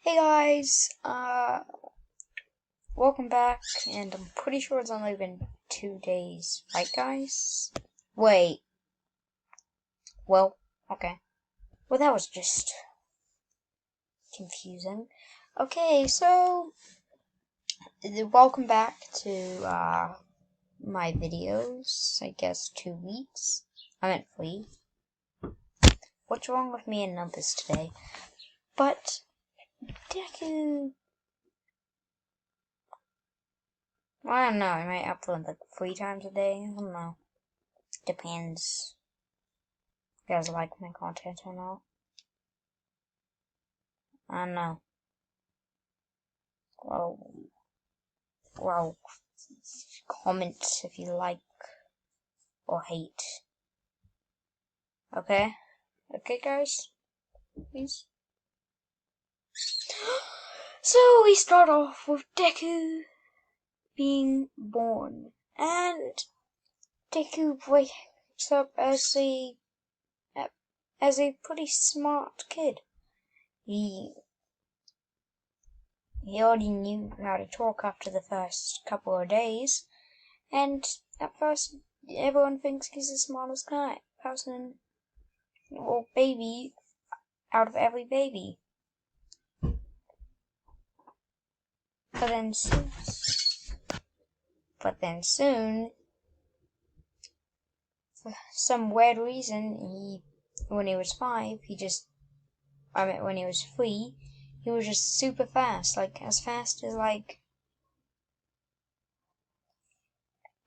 Hey guys, welcome back, and I'm pretty sure it's only been 2 days, right guys? Wait, well, okay. Well, that was just confusing. Okay, so, welcome back to, my videos, I guess 2 weeks. I meant 3. What's wrong with me and numbers today? But, deku... I don't know, I might upload like 3 times a day, I don't know. Depends if you guys like my content or not. I don't know. Well, comment if you like or hate. Okay? Okay, guys? Please? So, we start off with Deku being born. And Deku wakes up as a pretty smart kid. He already knew how to talk after the first couple of days, and at first everyone thinks he's the smartest person or baby out of every baby. But then soon, for some weird reason, when he was 5, when he was 3, he was just super fast, like as fast as like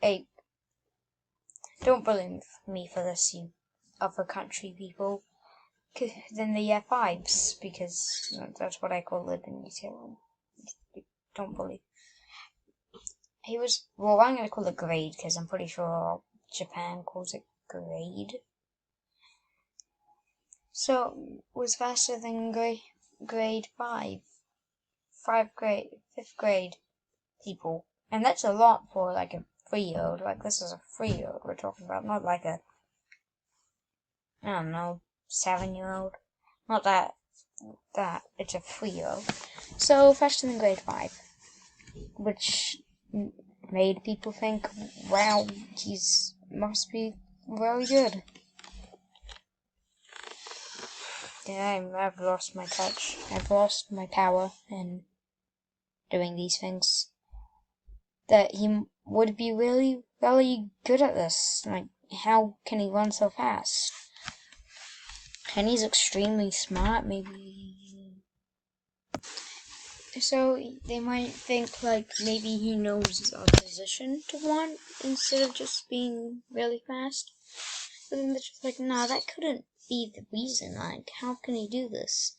a. Don't believe me for this, you other country people. Than the year 5s, because that's what I call it in New Zealand. Don't believe. He was, well, I'm going to call it grade, because I'm pretty sure Japan calls it grade. So, it was faster than grade 5. 5th grade people. And that's a lot for like a 3-year-old. Like, this is a 3-year-old we're talking about, not like a, I don't know, 7-year-old. Not that, it's a 3-year-old. So, faster than grade 5. Which made people think, wow, must be very good. Yeah, I've lost my touch. I've lost my power in doing these things. That he would be really, really good at this. Like, how can he run so fast? And he's extremely smart, maybe. So they might think like maybe he knows a position to run instead of just being really fast. But then they're just like, nah, that couldn't be the reason. Like, how can he do this?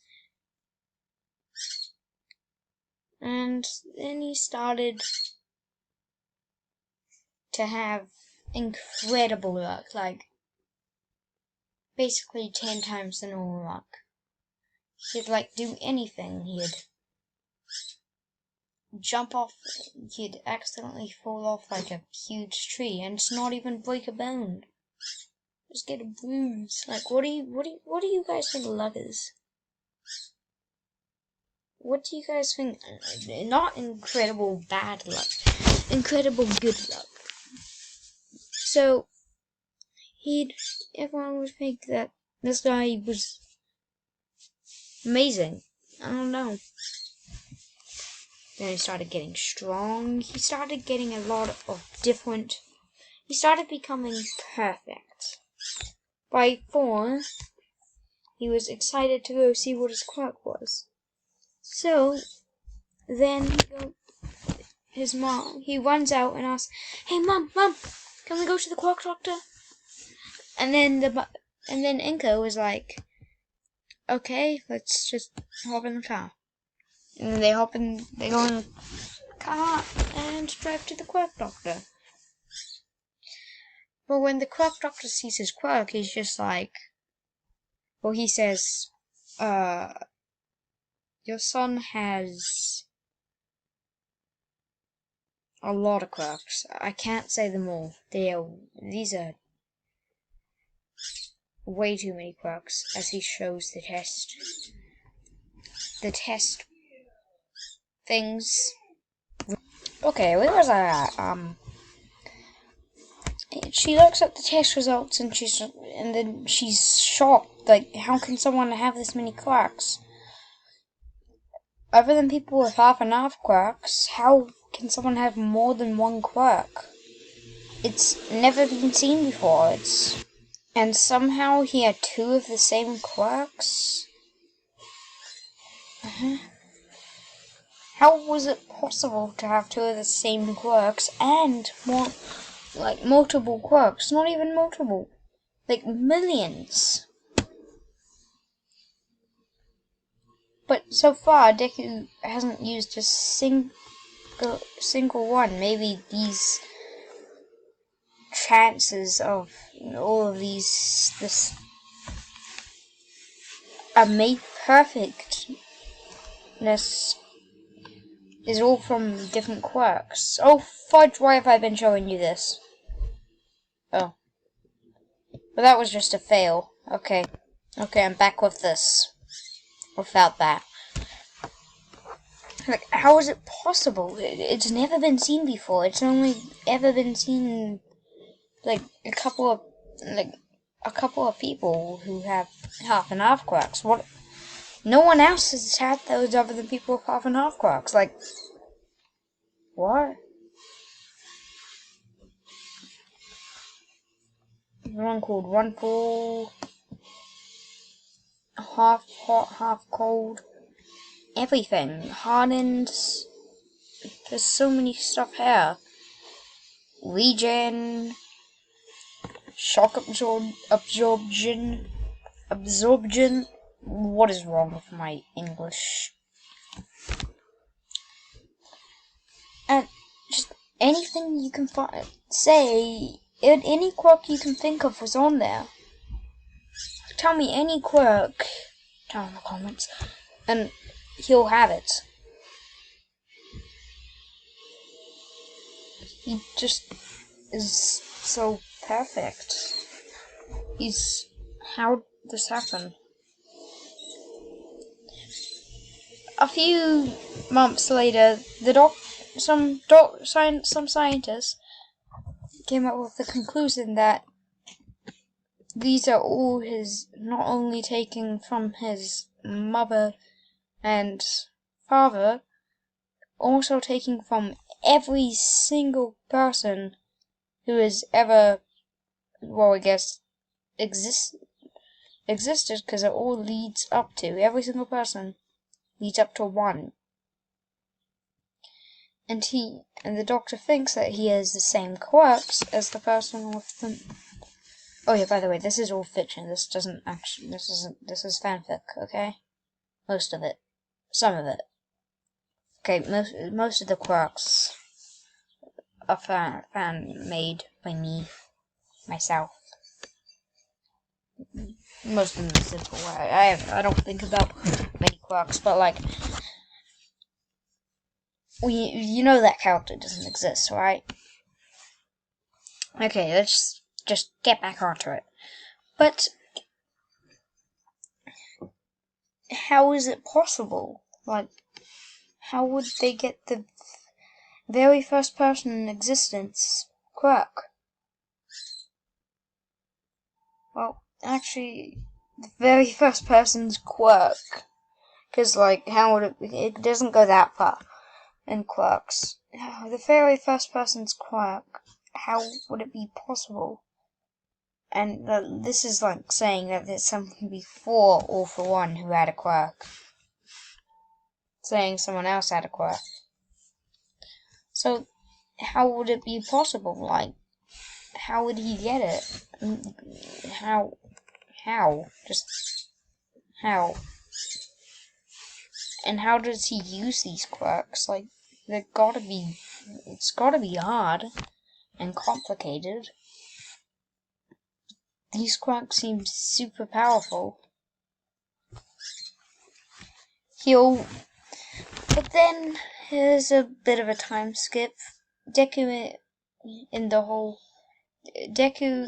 And then he started to have incredible luck, like basically 10 times the normal luck. He'd like do anything. He'd jump off. He'd accidentally fall off like a huge tree and just not even break a bone. Just get a bruise. Like, what do you guys think luck is? What do you guys think? Not incredible bad luck, incredible good luck. So everyone would think that this guy was amazing. I don't know. Then he started getting strong. He started getting a lot of different. He started becoming perfect. By 4, he was excited to go see what his quirk was. So then he runs out and asks, "Hey, Mom, can we go to the quirk doctor?" And then Inko was like, "Okay, let's just hop in the car." And then they go in the car and drive to the quirk doctor. But when the quirk doctor sees his quirk, he's just like, well, he says, your son has a lot of quirks. I can't say them all. These are way too many quirks, as he shows the test. The test things. Okay, where was I at? She looks at the test results and then she's shocked. Like, how can someone have this many quirks? Other than people with half and half quirks, how can someone have more than one quirk? It's never been seen before. And somehow he had two of the same quirks? How was it possible to have two of the same quirks and multiple quirks? Not even multiple. Like millions. But so far, Deku hasn't used a single one. Maybe these chances of all of this made perfectness is all from different quirks. Oh, fudge, why have I been showing you this? Oh. But that was just a fail. Okay, I'm back with this. Without that. Like, how is it possible? It's never been seen before. It's only ever been seen, like, a couple of people who have half and half quirks. What? No one else has had those other than people with half and half quirks. Like, what? One called One Full, half hot, half cold, everything. Hardened. There's so many stuff here. Regen, shock absorption. What is wrong with my English? And just anything you can say, any quirk you can think of was on there. Tell me any quirk down in the comments, and he'll have it. He just is so perfect. How'd this happen? A few months later, some scientists came up with the conclusion that these are all not only taken from his mother and father, also taken from every single person who has ever, existed, because it all leads up to, every single person leads up to one. And the doctor thinks that he has the same quirks as the person with them. Oh yeah, by the way, this is all fiction. This is fanfic, okay? Most of it. Some of it. Okay, most of the quirks are fan-made by myself. Most of them are simple. I don't think about many quirks, but like, you know that character doesn't exist, right? Okay, let's just get back onto it. But how is it possible? Like, how would they get the very first person in existence quirk? Well, actually, the very first person's quirk. Because, like, how would it doesn't go that far in quirks. The very first person's quirk, how would it be possible? And this is like saying that there's something before All For One who had a quirk. Saying someone else had a quirk. So, how would it be possible? Like, how would he get it? How? Just how? And how does he use these quirks? Like, it's gotta be hard and complicated. These quirks seem super powerful. But then, here's a bit of a time skip. Deku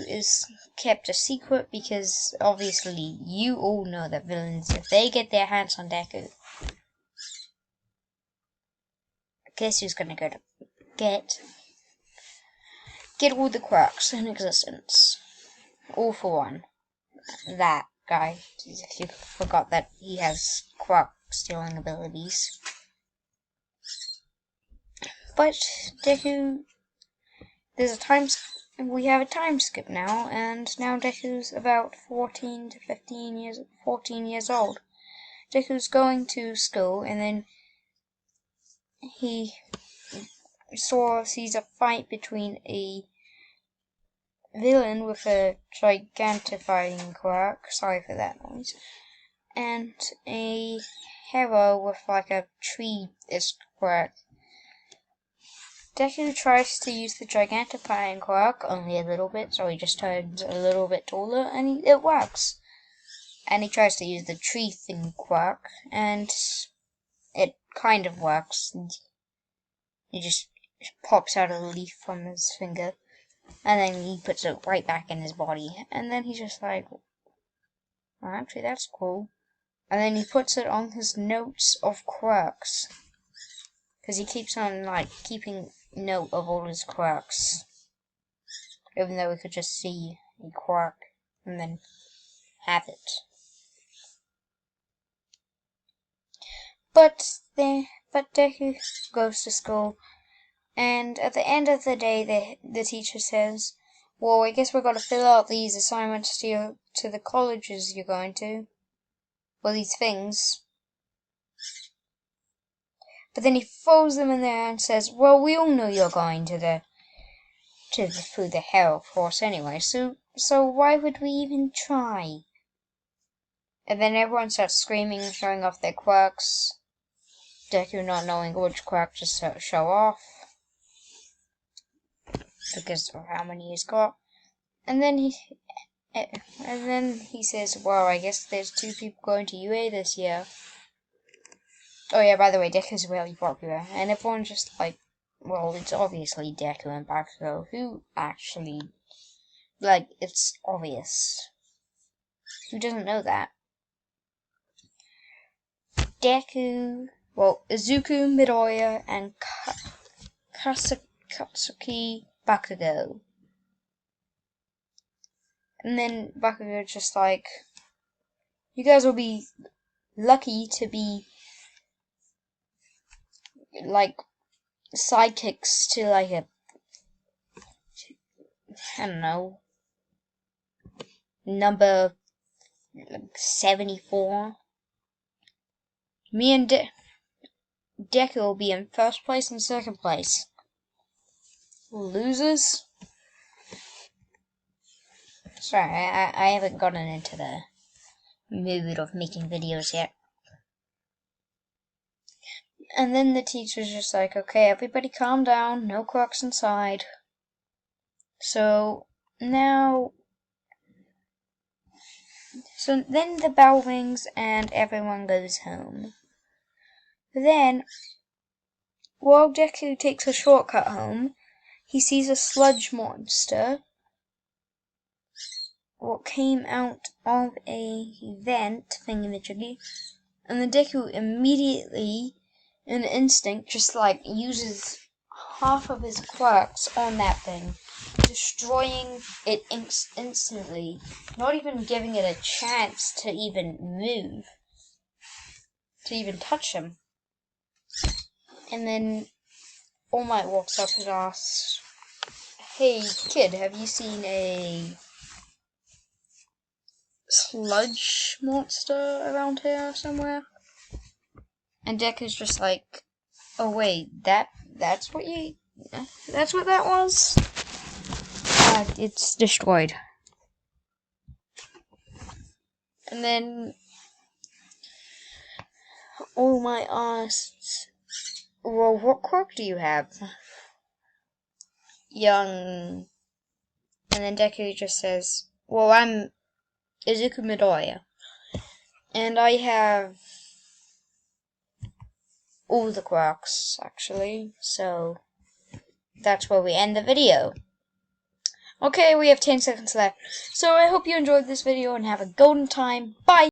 is kept a secret because, obviously, you all know that villains, if they get their hands on Deku, guess who's gonna go to get all the quirks in existence. All for one. That guy. If you forgot that he has quirk stealing abilities. But Deku, we have a time skip now, and now Deku's about 14 years old. Deku's going to school, and then he sees a fight between a villain with a gigantifying quirk, sorry for that noise, and a hero with like a tree-ish quirk. Deku tries to use the gigantifying quirk only a little bit, so he just turns a little bit taller, and it works. And he tries to use the tree thing quirk, and it kind of works. He just pops out a leaf from his finger, and then he puts it right back in his body, and then he's just like, well, actually that's cool. And then he puts it on his notes of quirks, because he keeps on like keeping note of all his quirks, even though we could just see a quirk and then have it. But Deku goes to school, and at the end of the day, the teacher says, "Well, I guess we're going to fill out these assignments to the colleges you're going to, well, these things." But then he throws them in there and says, "Well, we all know you're going through the hell course anyway, so why would we even try?" And then everyone starts screaming and showing off their quirks. Deku not knowing which quirk to show off because of how many he's got. And then he says, "Well, I guess there's 2 people going to UA this year." Oh yeah, by the way, Deku's really popular, and everyone's just like, well, it's obviously Deku and Bakugo, who actually, like, it's obvious. Who doesn't know that? Deku, well, Izuku, Midoriya, and Katsuki Bakugo. And then Bakugo's just like, you guys will be lucky to be like sidekicks to like I don't know, number 74. Me and Deku will be in first place and second place. Losers. Sorry, I haven't gotten into the mood of making videos yet. And then the teacher's just like, okay, everybody calm down, no quirks inside. So then the bell rings and everyone goes home. Then, while Deku takes a shortcut home, he sees a sludge monster what came out of a vent thingamajiggy, and the Deku immediately, in instinct, just like uses half of his quirks on that thing, destroying it instantly, not even giving it a chance to even move, to even touch him. And then All Might walks up and asks, "Hey kid, have you seen a sludge monster around here somewhere?" And Deku's just like, "Oh wait, that's what that was?" It's destroyed. And then All Might asks, "Well, what quirk do you have?" And then Deku just says, "Well, I'm Izuku Midoriya, and I have all the quirks, actually, so that's where we end the video." Okay, we have 10 seconds left, so I hope you enjoyed this video and have a golden time. Bye!